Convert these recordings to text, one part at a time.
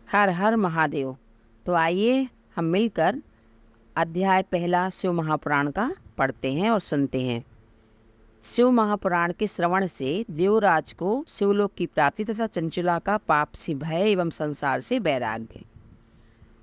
हर हर महादेव। तो आइए हम मिलकर अध्याय पहला शिव महापुराण का पढ़ते हैं और सुनते हैं। शिव महापुराण के श्रवण से देवराज को शिवलोक की प्राप्ति तथा चंचुला का पाप से भय एवं संसार से वैराग्य।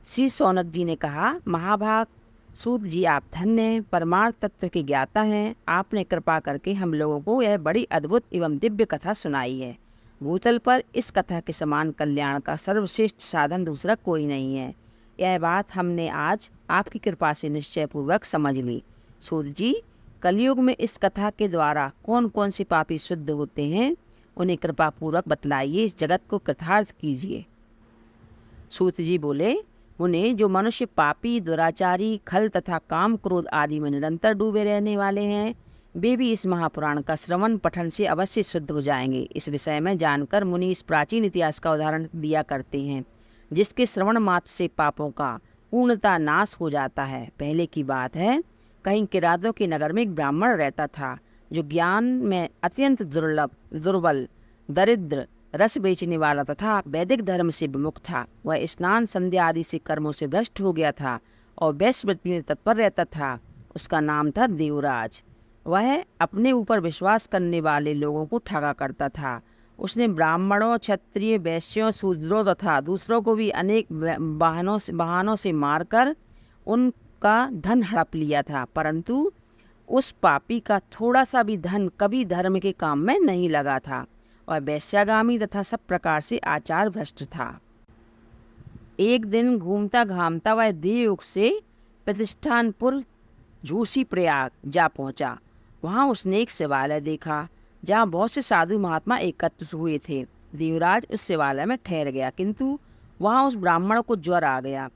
श्री शौनक जी ने कहा, महाभाग सूत जी, आप धन्य हैं, परमार्थ तत्व के ज्ञाता हैं। आपने कृपा करके हम लोगों को यह बड़ी अद्भुत एवं दिव्य कथा सुनाई है। भूतल पर इस कथा के समान कल्याण का सर्वश्रेष्ठ साधन दूसरा कोई नहीं है। यह बात हमने आज आपकी कृपा से निश्चय पूर्वक समझ ली। सूत जी, कलयुग में इस कथा के द्वारा कौन कौन से पापी शुद्ध होते हैं, उन्हें कृपा पूर्वक बतलाइए, इस जगत को कृतार्थ कीजिए। सूत जी बोले, उन्हें जो मनुष्य पापी, दुराचारी, खल तथा काम क्रोध आदि में निरंतर डूबे रहने वाले हैं, वे भी इस महापुराण का श्रवण पठन से अवश्य शुद्ध हो जाएंगे। इस विषय में जानकर मुनि इस प्राचीन इतिहास का उदाहरण दिया करते हैं, जिसके श्रवण मात्र से पापों का पूर्णतः नाश हो जाता है। पहले की बात है, कहीं किरातों के नगर में एक ब्राह्मण रहता था, जो ज्ञान में अत्यंत दुर्बल, दरिद्र, रस बेचने वाला तथा वैदिक धर्म से विमुख था। वह स्नान संध्या आदि से कर्मों से भ्रष्ट हो गया था और वैश्यवृत्ति में तत्पर रहता था। उसका नाम था देवराज। वह अपने ऊपर विश्वास करने वाले लोगों को ठगा करता था। उसने ब्राह्मणों, क्षत्रिय, वैश्यों, शूद्रों तथा दूसरों को भी अनेक बहानों से मारकर उनका धन हड़प लिया था, परंतु उस पापी का थोड़ा सा भी धन कभी धर्म के काम में नहीं लगा था और वैश्यागामी तथा सब प्रकार से आचार भ्रष्ट था। एक दिन घूमता घामता वह देवयुग से प्रतिष्ठानपुर झूसी प्रयाग जा पहुंचा। वहां उसने एक शिवालय देखा, जहां बहुत से साधु महात्मा एकत्र हुए थे। देवराज उस शिवालय में ठहर गया, किंतु वहां उस ब्राह्मण को ज्वर आ गया।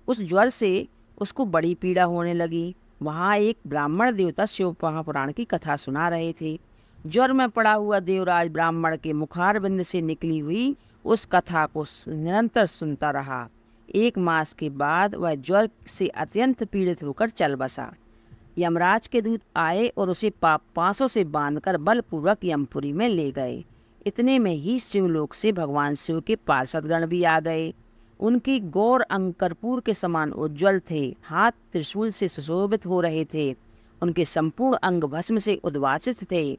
उस ज्वर से उसको बड़ी पीड़ा होने लगी। वहां एक ब्राह्मण देवता शिव महापुराण की कथा सुना रहे थे। ज्वर में पड़ा हुआ देवराज ब्राह्मण के मुखारबिंद से निकली हुई उस कथा को निरंतर सुनता रहा। 1 मास के बाद वह ज्वर से अत्यंत पीड़ित होकर चल बसा। यमराज के दूत आए और उसे पांसों से बांधकर बलपूर्वक यमपुरी में ले गए। इतने में ही शिवलोक से भगवान शिव के पार्षदगण भी आ गए। उनके गौर अंग कर्पूर के समान उज्ज्वल थे, हाथ त्रिशूल से सुशोभित हो रहे थे, उनके संपूर्ण अंग भस्म से उद्वासित थे।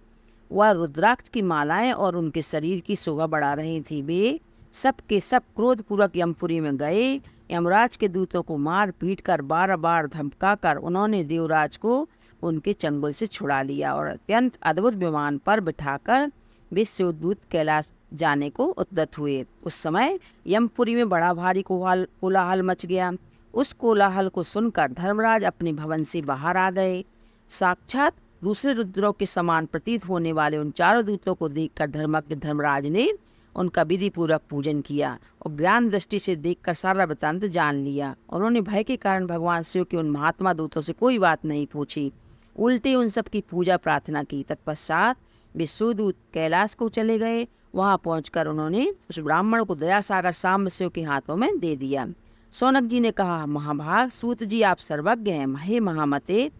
वह रुद्राक्ष की मालाएं और उनके शरीर की शोभा बढ़ा रही थी। वे सब के सब क्रोधपूर्वक यमपुरी में गए। यमराज के दूतों को मार पीट कर बार बार धमका कर उन्होंने देवराज को उनके चंगुल से छुड़ा लिया और अत्यंत अद्भुत विमान पर बिठाकर वे शिवदूत कैलाश जाने को उद्यत हुए। उस समय यमपुरी में बड़ा भारी कोलाहल मच गया। उस कोलाहल को सुनकर धर्मराज अपने भवन से बाहर आ गए। साक्षात दूसरे रुद्रों के समान प्रतीत होने वाले उन चारों दूतों को देखकर धर्मज्ञ धर्मराज ने उनका विधि पूर्वक पूजन किया और ज्ञान दृष्टि से देखकर सारा वृत्तांत जान लिया। उन्होंने भय के कारण भगवान शिव के उन महात्मा दूतों से कोई बात नहीं पूछी, उल्टे उन सब की पूजा प्रार्थना की। तत्पश्चात वे शिवदूत कैलाश को चले गए। वहां पहुंचकर उन्होंने उस ब्राह्मण को दया सागर साम्ब शिव के हाथों में दे दिया। शौनक जी ने कहा, महाभाग सूत जी, आप सर्वज्ञ हैं। हे महामते,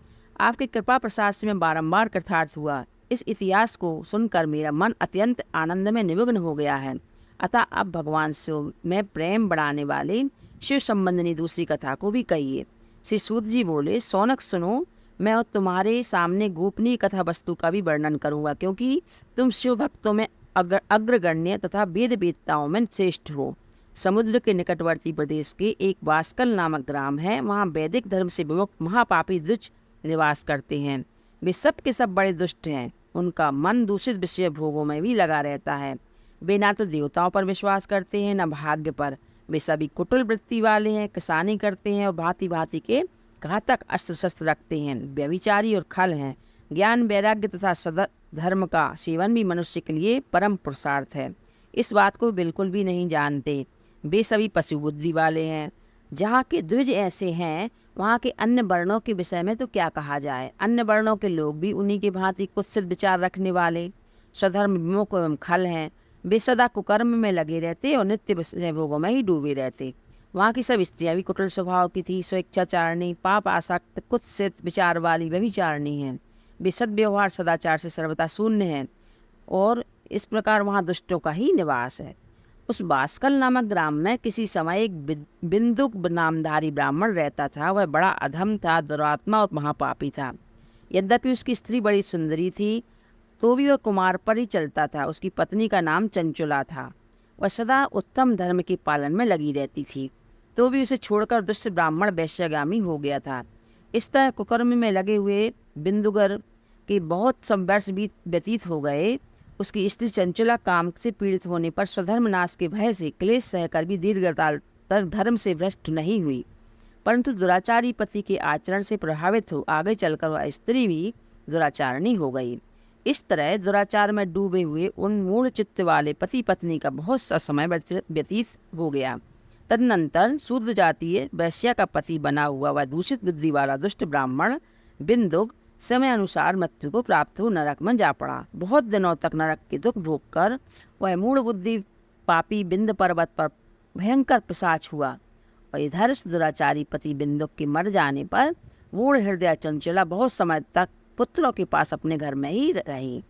आपके कृपा प्रसाद से मैं बारंबार कृतार्थ हुआ। इस इतिहास को सुनकर मेरा मन अत्यंत आनंद में निमग्न हो गया है। अतः अब भगवान शिव में प्रेम बढ़ाने वाले शिव संबंधी दूसरी कथा को भी कहिए। श्री सूत जी बोले, शौनक सुनो, मैं तुम्हारे सामने गोपनीय कथा वस्तु का भी वर्णन करूंगा, क्योंकि तुम शिव भक्तों में अग्रगण्य तथा वेद वेदताओं में श्रेष्ठ हो। समुद्र के निकटवर्ती प्रदेश के एक वास्कल नामक ग्राम है। वहाँ वैदिक धर्म से विमुख महापापी दुष्ट निवास करते हैं। वे सब के सब बड़े दुष्ट हैं। उनका मन दूषित विषय भोगों में भी लगा रहता है। वे ना तो देवताओं पर विश्वास करते हैं, न भाग्य पर। वे सभी कुटिल वृत्ति वाले हैं, किसानी करते हैं और भांति भांति के घातक अस्त्र शस्त्र रखते हैं। व्यभिचारी और खल हैं। ज्ञान, वैराग्य तथा सदधर्म का सेवन भी मनुष्य के लिए परम पुरुषार्थ है। इस बात को बिल्कुल भी नहीं जानते। वे सभी पशु बुद्धि वाले हैं। जहाँ के द्विज ऐसे हैं, वहाँ के अन्य वर्णों के विषय में तो क्या कहा जाए। अन्य वर्णों के लोग भी उन्हीं के भांति कुत्सित विचार रखने वाले स्वधर्म विमुख एवं खल हैं। वे सदा कुकर्म में लगे रहते और नित्य विषय भोगों में ही डूबे रहते। वहाँ की सब स्त्रियाँ भी कुटिल स्वभाव की थी, स्वेच्छाचारिणी, पाप आसक्त, कुत्सित विचार वाली व्यभिचारिणी हैं। वे सद्व्यवहार सदाचार से सर्वथा शून्य हैं और इस प्रकार वहाँ दुष्टों का ही निवास है। उस बास्कल नामक ग्राम में किसी समय एक बिंदुक नामधारी ब्राह्मण रहता था। वह बड़ा अधम था, दुरात्मा और महापापी था। यद्यपि उसकी स्त्री बड़ी सुंदरी थी, तो भी वह कुमार पर ही चलता था। उसकी पत्नी का नाम चंचुला था। वह सदा उत्तम धर्म के पालन में लगी रहती थी, तो भी उसे छोड़कर दुष्ट ब्राह्मण वैश्यगामी हो गया था। इस तरह कुकर्म में लगे हुए बिंदुगर के बहुत संवर्ष व्यतीत हो गए। उसकी स्त्री चंचला काम से पीड़ित होने पर स्वधर्म नाश के भय से क्लेश सहकर भी दीर्घकाल तक धर्म से भ्रष्ट नहीं हुई, परंतु दुराचारी पति के आचरण से प्रभावित हो आगे चलकर वह स्त्री भी दुराचारणी हो गई। इस तरह दुराचार में डूबे हुए उन मूढ़ चित्त वाले पति पत्नी का बहुत सा समय व्यतीत हो गया। तदनंतर शूद्र जातीय वैश्या का पति बना हुआ वह दूषित बुद्धि वाला दुष्ट ब्राह्मण बिंदुक समय अनुसार मृत्यु को प्राप्त हो नरक में जा पड़ा। बहुत दिनों तक नरक के दुख भोग कर वह मूढ़ बुद्धि पापी बिंद पर्वत पर भयंकर पिशाच हुआ। और इधर दुराचारी पति बिंदुक के मर जाने पर मूढ़ हृदय चंचला बहुत समय तक पुत्रों के पास अपने घर में ही रही।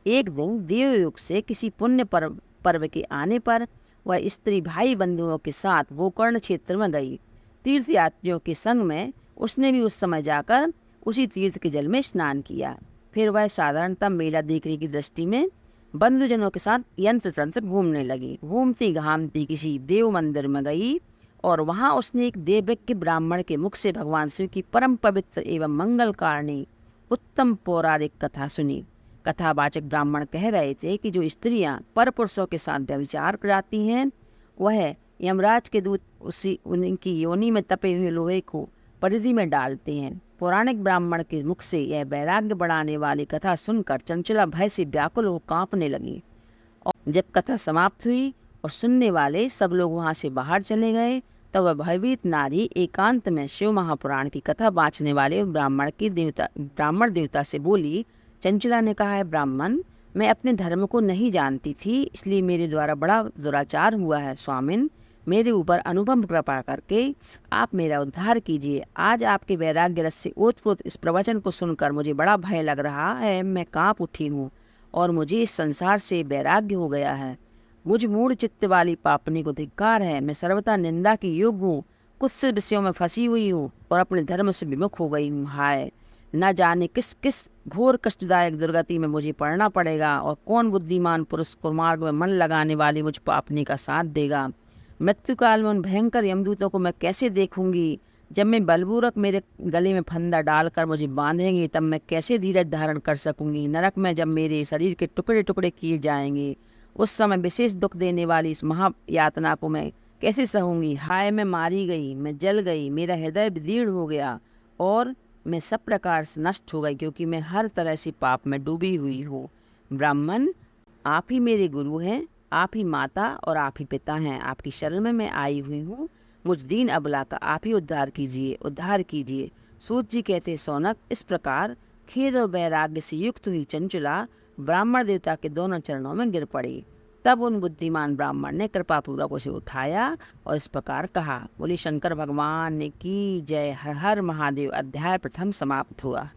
एक दिन देवयुग से किसी पुण्य पर्व के आने पर वह स्त्री भाई बंधुओं के साथ गोकर्ण क्षेत्र में गई। तीर्थ यात्रियों के संग में उसने भी उस समय जाकर उसी तीर्थ के जल में स्नान किया। फिर वह साधारणतः मेला देखने की दृष्टि में बंधुजनों के साथ यंत्र तंत्र घूमने लगी। घूमती घामती किसी देव मंदिर में गई और वहां उसने एक देवज्ञ ब्राह्मण के मुख से भगवान शिव की परम पवित्र एवं मंगलकारिणी उत्तम पौराणिक कथा सुनी। कथावाचक ब्राह्मण कह रहे थे कि जो स्त्रियां पर पुरुषों के साथ व्यभिचार कराती हैं, वह यमराज के दूत उनकी योनि में तपे हुए लोहे को परिधि में डालते हैं। पौराणिक ब्राह्मण के मुख से यह वैराग्य बढ़ाने वाली कथा सुनकर चंचला भय से व्याकुल हो कांपने लगी। और जब कथा समाप्त हुई और सुनने वाले सब लोग वहां से बाहर चले गए, तब वह भयभीत नारी एकांत में शिव महापुराण की कथा बाँचने वाले ब्राह्मण देवता से बोली। चंचला ने कहा, है ब्राह्मण, मैं अपने धर्म को नहीं जानती थी, इसलिए मेरे द्वारा बड़ा दुराचार हुआ है। स्वामिन, मेरे ऊपर अनुपम कृपा करके आप मेरा उद्धार कीजिए। आज आपके वैराग्य रस से ओतप्रोत इस प्रवचन को सुनकर मुझे बड़ा भय लग रहा है। मैं कांप उठी हूँ और मुझे इस संसार से वैराग्य हो गया है। मुझ मूढ़ चित्त वाली पापनी को धिक्कार है। मैं सर्वथा निंदा की योग्य हूँ, कुछ से विषयों में फंसी हुई हूँ और अपने धर्म से विमुख हो गई हूँ। हाय, न जाने किस किस घोर कष्टदायक दुर्गति में मुझे पड़ना पड़ेगा और कौन बुद्धिमान पुरुष कुमार्ग में मन लगाने वाली मुझ पापनी का साथ देगा। मृत्यु काल में उन भयंकर यमदूतों को मैं कैसे देखूंगी। जब मैं बलपूर्वक मेरे गले में फंदा डालकर मुझे बांधेंगे, तब मैं कैसे धीरज धारण कर सकूंगी। नरक में जब मेरे शरीर के टुकड़े टुकड़े किए जाएंगे, उस समय विशेष दुख देने वाली इस महायातना को मैं कैसे सहूंगी। हाय, मैं मारी गई, मैं जल गई, मेरा हृदय विदीर्ण हो गया और मैं सब प्रकार से नष्ट हो गई, क्योंकि मैं हर तरह से पाप में डूबी हुई हूँ। ब्राह्मण, आप ही मेरे गुरु हैं, आप ही माता और आप ही पिता हैं। आपकी शरण में मैं आई हुई हूँ। मुझ दीन अबला का आप ही उद्धार कीजिए, उद्धार कीजिए। सूत जी कहते, सौनक, इस प्रकार खेद और वैराग्य से युक्त हुई चंचला ब्राह्मण देवता के दोनों चरणों में गिर पड़ी। तब उन बुद्धिमान ब्राह्मण ने कृपापूर्वक उसे उठाया और इस प्रकार कहा। बोली शंकर भगवान की जय। हर हर महादेव। अध्याय प्रथम समाप्त हुआ।